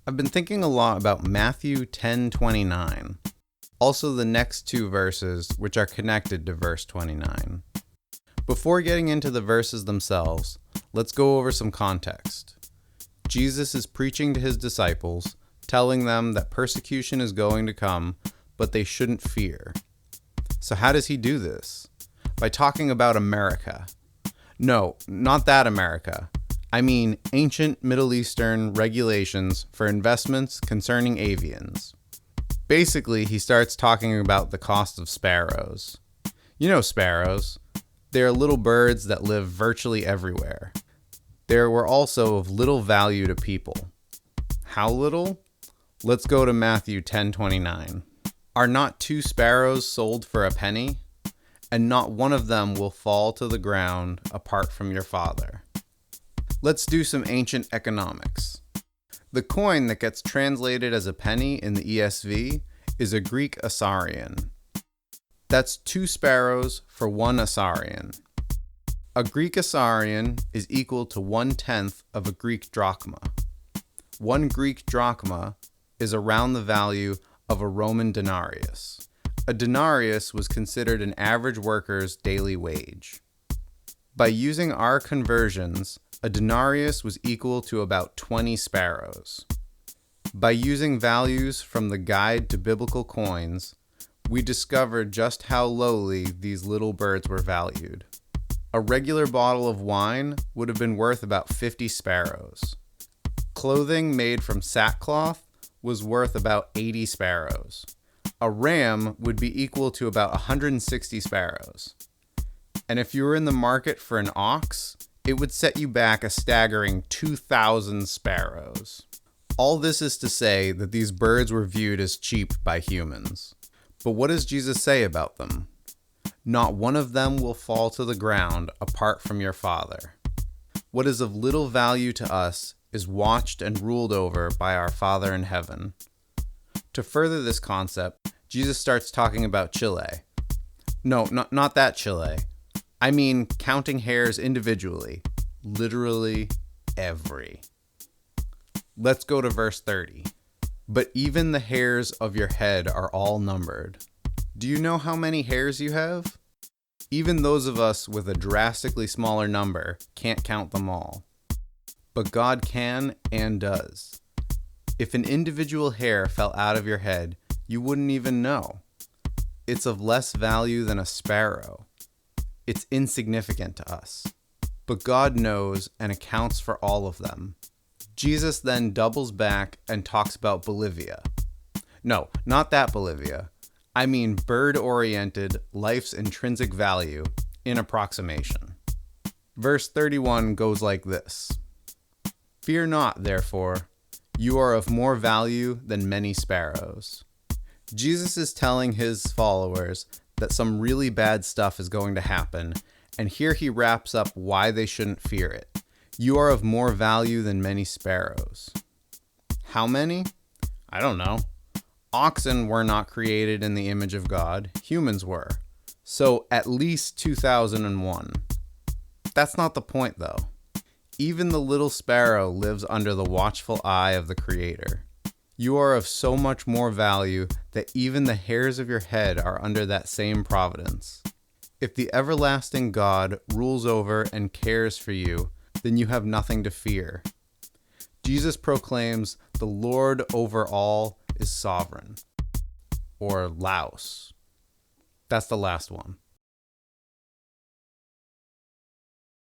I've been thinking a lot about Matthew 10:29, also the next two verses which are connected to verse 29. Before getting into the verses themselves, let's go over some context. Jesus is preaching to his disciples, telling them that persecution is going to come, but they shouldn't fear. So how does he do this? By talking about America. No, not that America. I mean ancient Middle Eastern regulations for investments concerning avians. Basically, he starts talking about the cost of sparrows. You know sparrows. They are little birds that live virtually everywhere. They were also of little value to people. How little? Let's go to Matthew 10:29. Are not 2 sparrows sold for a penny? And not one of them will fall to the ground apart from your Father. Let's do some ancient economics. The coin that gets translated as a penny in the ESV is a Greek assarion. That's 2 sparrows for 1 assarion. A Greek assarion is equal to 1/10 of a Greek drachma. 1 Greek drachma is around the value of a Roman denarius. A denarius was considered an average worker's daily wage. By using our conversions, a denarius was equal to about 20 sparrows. By using values from the Guide to Biblical Coins, we discovered just how lowly these little birds were valued. A regular bottle of wine would have been worth about 50 sparrows. Clothing made from sackcloth was worth about 80 sparrows. A ram would be equal to about 160 sparrows. And if you were in the market for an ox, it would set you back a staggering 2,000 sparrows. All this is to say that these birds were viewed as cheap by humans. But what does Jesus say about them? Not one of them will fall to the ground apart from your Father. What is of little value to us is watched and ruled over by our Father in heaven. To further this concept, Jesus starts talking about Chile. No, not that Chile. I mean counting hairs individually. Literally every. Let's go to verse 30. But even the hairs of your head are all numbered. Do you know how many hairs you have? Even those of us with a drastically smaller number can't count them all. But God can and does. If an individual hair fell out of your head, you wouldn't even know. It's of less value than a sparrow. It's insignificant to us. But God knows and accounts for all of them. Jesus then doubles back and talks about Bolivia. No, not that Bolivia. I mean bird-oriented, life's intrinsic value, in approximation. Verse 31 goes like this. Fear not, therefore, you are of more value than many sparrows. Jesus is telling his followers that some really bad stuff is going to happen, and here he wraps up why they shouldn't fear it. You are of more value than many sparrows. How many? I don't know. Oxen were not created in the image of God. Humans were. So at least 2001. That's not the point, though. Even the little sparrow lives under the watchful eye of the Creator. You are of so much more value that even the hairs of your head are under that same providence. If the everlasting God rules over and cares for you, then you have nothing to fear. Jesus proclaims, the Lord over all is sovereign. Or Laos. That's the last one.